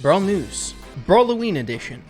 Brawl News, Brawloween edition.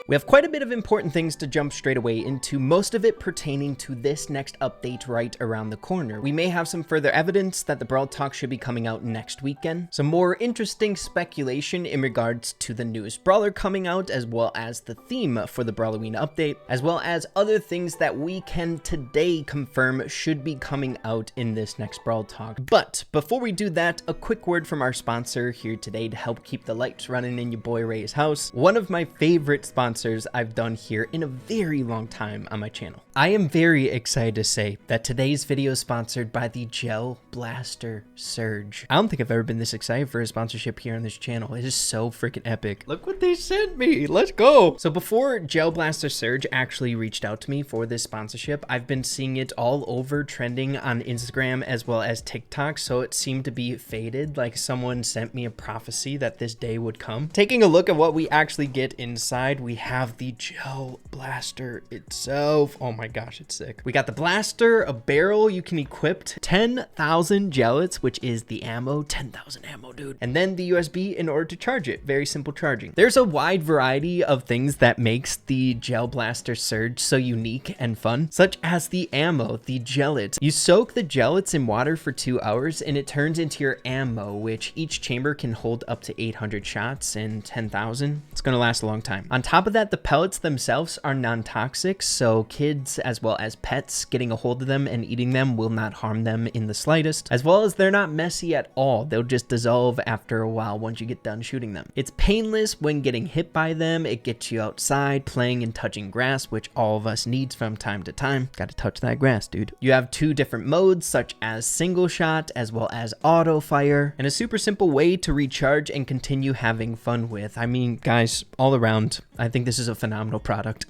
We have quite a bit of important things to jump straight away into, most of it pertaining to this next update right around the corner. We may have some further evidence that the Brawl Talk should be coming out next weekend, some more interesting speculation in regards to the newest brawler coming out, as well as the theme for the Brawloween update, as well as other things that we can today confirm should be coming out in this next Brawl Talk. But before we do that, a quick word from our sponsor here today to help keep the lights running in your boy Ray's house. One of my favorite sponsors I've done here in a very long time on my channel. I am very excited to say that today's video is sponsored by the Gel Blaster Surge. I don't think I've ever been this excited for a sponsorship here on this channel. It is so freaking epic. Look what they sent me. Let's go. So before Gel Blaster Surge actually reached out to me for this sponsorship, I've been seeing it all over trending on Instagram as well as TikTok, so it seemed to be fated, like someone sent me a prophecy that this day would come. Taking a look at what we actually get inside, we have the Gel Blaster itself. Oh my gosh, it's sick. We got the blaster, a barrel you can equip, 10,000 gellets, which is the ammo, 10,000 ammo, dude. And then the USB in order to charge it. Very simple charging. There's a wide variety of things that makes the Gel Blaster Surge so unique and fun, such as the ammo, the gellets. You soak the gellets in water for 2 hours and it turns into your ammo, which each chamber can hold up to 800 shots and 10,000. It's gonna last a long time. On top of that, the pellets themselves are non-toxic, so kids as well as pets getting a hold of them and eating them will not harm them in the slightest, as well as they're not messy at all. They'll just dissolve after a while once you get done shooting them. It's painless when getting hit by them. It gets you outside playing and touching grass, which all of us needs from time to time. Gotta touch that grass, dude. You have 2 different modes, such as single shot as well as auto fire, and a super simple way to recharge and continue having fun with. I mean, guys, all around, I think this is a phenomenal product.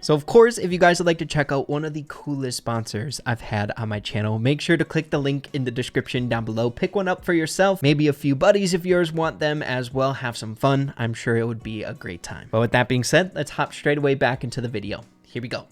So of course, if you guys would like to check out one of the coolest sponsors I've had on my channel, make sure to click the link in the description down below. Pick one up for yourself, maybe a few buddies if yours want them as well. Have some fun. I'm sure it would be a great time. But with that being said, let's hop straight away back into the video. Here we go.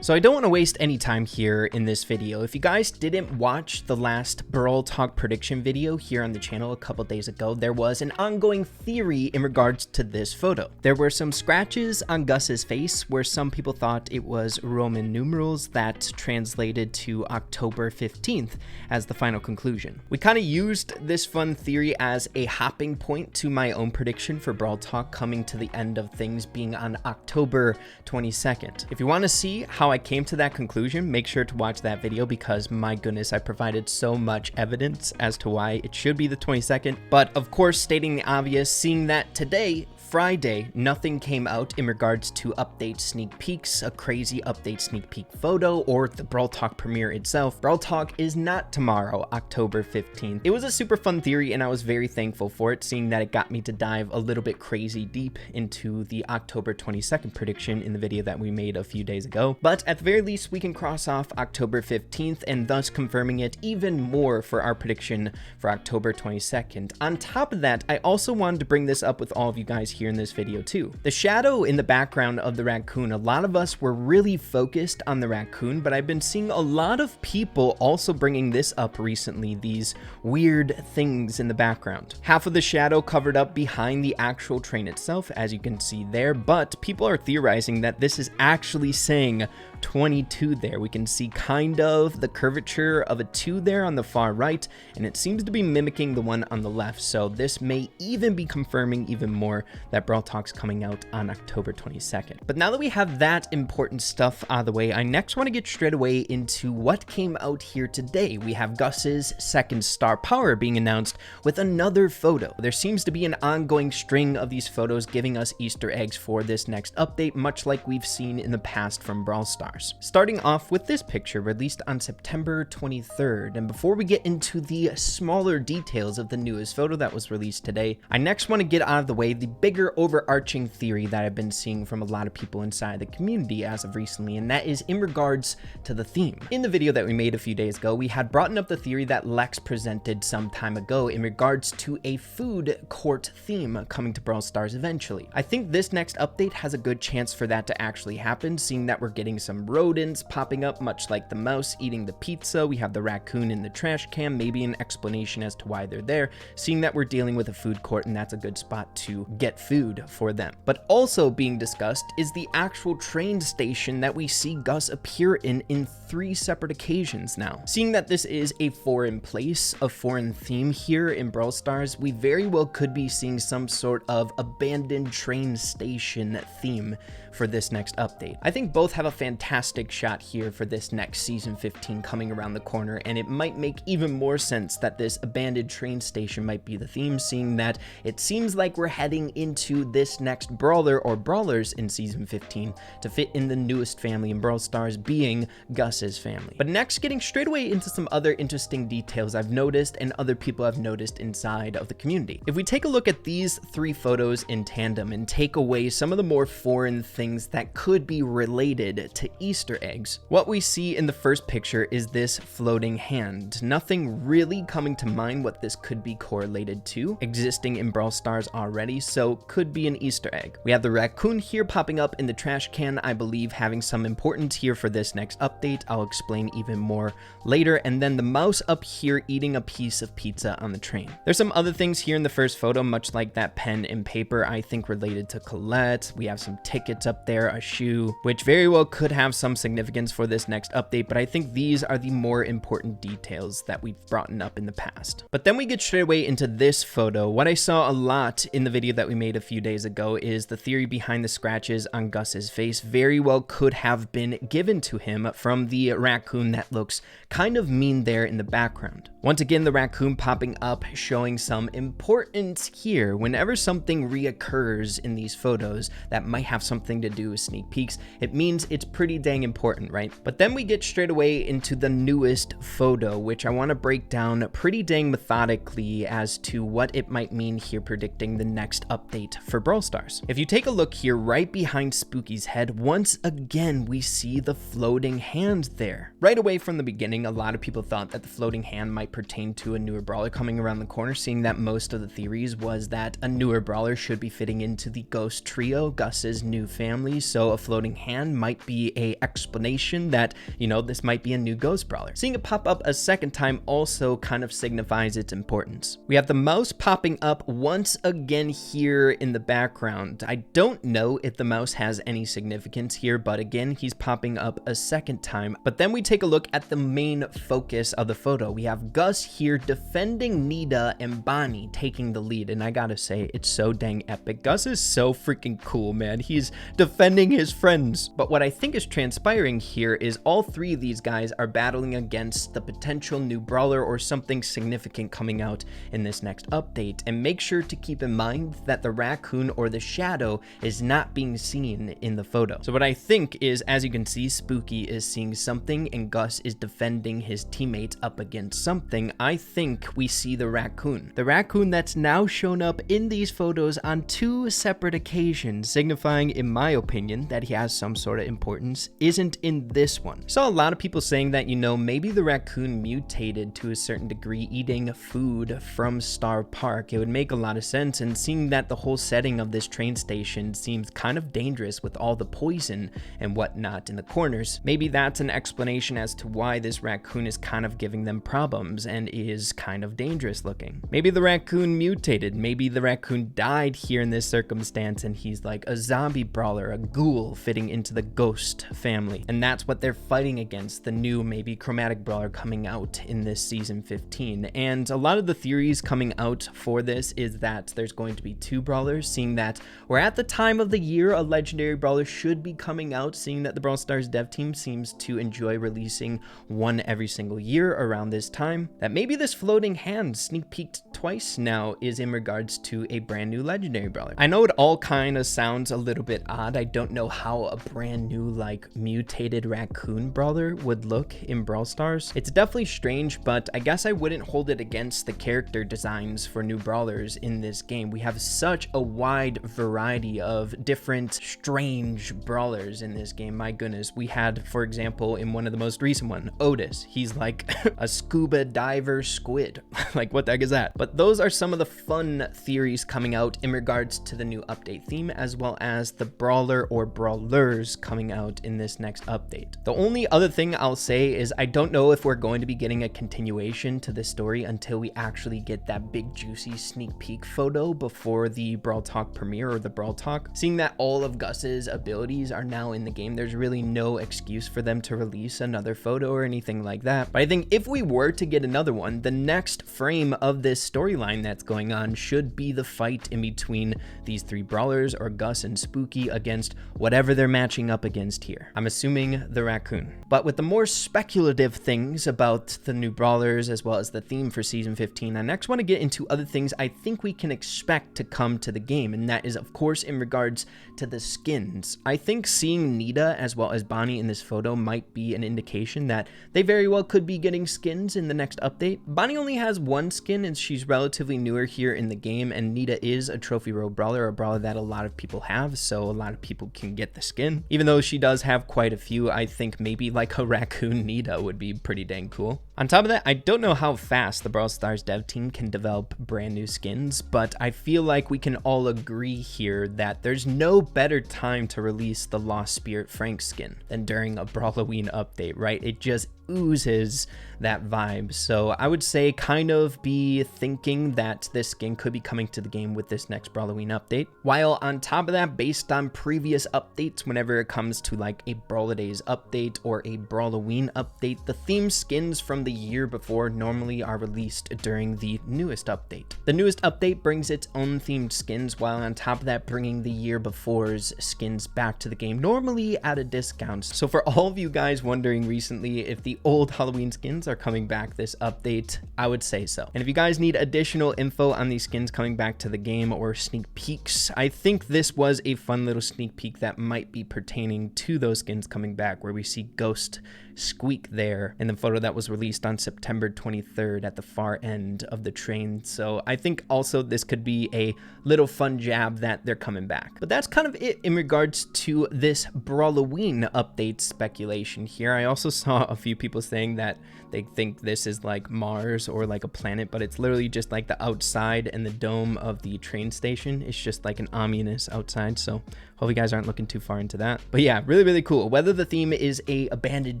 So I don't want to waste any time here in this video. If you guys didn't watch the last Brawl Talk prediction video here on the channel a couple days ago, there was an ongoing theory in regards to this photo. There were some scratches on Gus's face where some people thought it was Roman numerals that translated to October 15th as the final conclusion. We kind of used this fun theory as a hopping point to my own prediction for Brawl Talk coming to the end of things being on October 22nd. If you want to see how I came to that conclusion, make sure to watch that video because my goodness, I provided so much evidence as to why it should be the 22nd. But of course, stating the obvious, seeing that today, Friday, nothing came out in regards to update sneak peeks, a crazy update sneak peek photo, or the Brawl Talk premiere itself. Brawl Talk is not tomorrow, October 15th. It was a super fun theory and I was very thankful for it, seeing that it got me to dive a little bit crazy deep into the October 22nd prediction in the video that we made a few days ago. But at the very least, we can cross off October 15th and thus confirming it even more for our prediction for October 22nd. On top of that, I also wanted to bring this up with all of you guys here in this video too. The shadow in the background of the raccoon, a lot of us were really focused on the raccoon, but I've been seeing a lot of people also bringing this up recently, these weird things in the background. Half of the shadow covered up behind the actual train itself, as you can see there, but people are theorizing that this is actually saying 22 there. We can see kind of the curvature of a 2 there on the far right, and it seems to be mimicking the one on the left, so this may even be confirming even more that Brawl Talk's coming out on October 22nd. But now that we have that important stuff out of the way, I next want to get straight away into what came out here today. We have Gus's second star power being announced with another photo. There seems to be an ongoing string of these photos giving us Easter eggs for this next update, much like we've seen in the past from Brawl Stars. Starting off with this picture released on September 23rd, and before we get into the smaller details of the newest photo that was released today, I next want to get out of the way the bigger overarching theory that I've been seeing from a lot of people inside the community as of recently, and that is in regards to the theme. In the video that we made a few days ago, we had brought up the theory that Lex presented some time ago in regards to a food court theme coming to Brawl Stars eventually. I think this next update has a good chance for that to actually happen, seeing that we're getting some some rodents popping up, much like the mouse eating the pizza. We have the raccoon in the trash can, maybe an explanation as to why they're there, seeing that we're dealing with a food court and that's a good spot to get food for them. But also being discussed is the actual train station that we see Gus appear in 3 separate occasions now. Seeing that this is a foreign place, a foreign theme here in Brawl Stars, we very well could be seeing some sort of abandoned train station theme for this next update. I think both have a fantastic shot here for this next season 15 coming around the corner, and it might make even more sense that this abandoned train station might be the theme, seeing that it seems like we're heading into this next brawler or brawlers in season 15 to fit in the newest family in Brawl Stars, being Gus's family. But next, getting straight away into some other interesting details I've noticed and other people have noticed inside of the community. If we take a look at these 3 photos in tandem and take away some of the more foreign things that could be related to Easter eggs, what we see in the first picture is this floating hand. Nothing really coming to mind what this could be correlated to, existing in Brawl Stars already, so could be an Easter egg. We have the raccoon here popping up in the trash can, I believe having some importance here for this next update. I'll explain even more later. And then the mouse up here eating a piece of pizza on the train. There's some other things here in the first photo, much like that pen and paper, I think related to Colette. We have some tickets up there, a shoe, which very well could have some significance for this next update, but I think these are the more important details that we've brought up in the past. But then we get straight away into this photo. What I saw a lot in the video that we made a few days ago is the theory behind the scratches on Gus's face very well could have been given to him from the raccoon that looks kind of mean there in the background. Once again, the raccoon popping up, showing some importance here. Whenever something reoccurs in these photos that might have something to do with sneak peeks, it means it's pretty dang important, right? But then we get straight away into the newest photo, which I want to break down pretty dang methodically as to what it might mean here, predicting the next update for Brawl Stars. If you take a look here, right behind Spooky's head, once again we see the floating hand there. Right away from the beginning, a lot of people thought that the floating hand might pertain to a newer brawler coming around the corner, seeing that most of the theories was that a newer brawler should be fitting into the ghost trio, Gus's new family, so a floating hand might be a explanation that, you know, this might be a new ghost brawler. Seeing it pop up a second time also kind of signifies its importance. We have the mouse popping up once again here in the background. I don't know if the mouse has any significance here, but again, he's popping up a second time. But then we take a look at the main focus of the photo. We have Gus here defending Nita and Bonnie, taking the lead, and I gotta say, it's so dang epic. Gus is so freaking cool, man. He's defending his friends. But what I think is transpiring here is all 3 of these guys are battling against the potential new brawler or something significant coming out in this next update. And make sure to keep in mind that the raccoon or the shadow is not being seen in the photo. So what I think is, as you can see, Spooky is seeing something and Gus is defending his teammate up against something. I think we see the raccoon. The raccoon that's now shown up in these photos on 2 separate occasions, signifying, in my opinion, that he has some sort of importance, isn't in this one. Saw a lot of people saying that, you know, maybe the raccoon mutated to a certain degree, eating food from Star Park. It would make a lot of sense, and seeing that the whole setting of this train station seems kind of dangerous with all the poison and whatnot in the corners, maybe that's an explanation as to why this raccoon is kind of giving them problems and is kind of dangerous looking. Maybe the raccoon mutated, maybe the raccoon died here in this circumstance and he's like a zombie brawler, a ghoul fitting into the ghost family, and that's what they're fighting against, the new maybe chromatic brawler coming out in this season 15. And a lot of the theories coming out for this is that there's going to be 2 brawlers, seeing that we're at the time of the year a legendary brawler should be coming out, seeing that the Brawl Stars dev team seems to enjoy releasing one every single year around this time, that maybe this floating hand sneak peeked twice now is in regards to a brand new legendary brawler. I know it all kind of sounds a little bit odd. I don't know how a brand new like mutated raccoon brawler would look in Brawl Stars. It's definitely strange, but I guess I wouldn't hold it against the character designs for new brawlers in this game. We have such a wide variety of different strange brawlers in this game. My goodness, we had, for example, in one of the most recent one, Otis. He's like a scuba diver squid. Like, what the heck is that? But those are some of the fun theories coming out in regards to the new update theme, as well as the brawler or brawlers coming out in this next update. The only other thing I'll say is I don't know if we're going to be getting a continuation to this story until we actually get that big juicy sneak peek photo before the Brawl Talk premiere or the Brawl Talk. Seeing that all of Gus's abilities are now in the game, there's really no excuse for them to release another photo or anything like that. But I think if we were to get another one, the next frame of this storyline that's going on should be the fight in between these three brawlers, or Gus and Spooky, against whatever they're matching up against here. I'm assuming the Racoon. But with the more speculative things about the new brawlers as well as the theme for season 15, I next want to get into other things I think we can expect to come to the game, and that is of course in regards to the skins. I think seeing Nita as well as Bonnie in this photo might be an indication that they very well could be getting skins in the next update. Bonnie only has one skin and she's relatively newer here in the game, and Nita is a trophy row brawler, a brawler that a lot of people have, so a lot of people can get the skin. Even though she does have quite a few, I think maybe like a Racoon Nita would be pretty dang cool. On top of that, I don't know how fast the Brawl Stars dev team can develop brand new skins, but I feel like we can all agree here that there's no better time to release the Lost Spirit Frank skin than during a Brawloween update, right? It just oozes that vibe. So I would say kind of be thinking that this skin could be coming to the game with this next Brawloween update. While on top of that, based on previous updates, whenever it comes to like a Brawladays update or a Brawloween update, the theme skins from the year before normally are released during the newest update. The newest update brings its own themed skins, while on top of that bringing the year before's skins back to the game, normally at a discount. So for all of you guys wondering recently if the old Halloween skins are coming back this update, I would say so. And if you guys need additional info on these skins coming back to the game or sneak peeks, I think this was a fun little sneak peek that might be pertaining to those skins coming back, where we see Ghost Squeak there in the photo that was released on September 23rd at the far end of the train. So I think also this could be a little fun jab that they're coming back. But that's kind of it in regards to this Brawloween update speculation here. I also saw a few people saying that they think this is like Mars or like a planet, but it's literally just like the outside and the dome of the train station. It's just like an ominous outside, so hope you guys aren't looking too far into that. But yeah, really cool. Whether the theme is a abandoned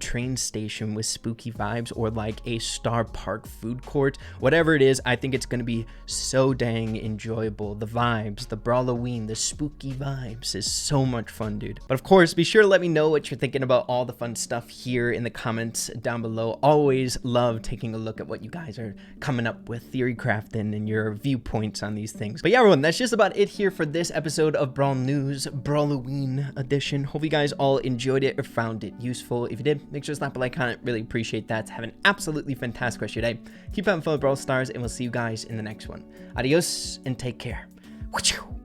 train station with spooky vibes or like a Star Park food court, whatever it is, I think it's going to be so dang enjoyable. The vibes, the Brawloween, the spooky vibes is so much fun, dude. But of course, be sure to let me know what you're thinking about all the fun stuff here in the comments down below. Always love taking a look at what you guys are coming up with, theory crafting, and your viewpoints on these things. But yeah, everyone, that's just about it here for this episode of Brawl News Brawloween edition. Hope you guys all enjoyed it or found it useful. If you did, make sure to slap a like on it. Really appreciate that. Have an absolutely fantastic rest of your day. Keep having fun with Brawl Stars, and we'll see you guys in the next one. Adios and take care. Wachoo!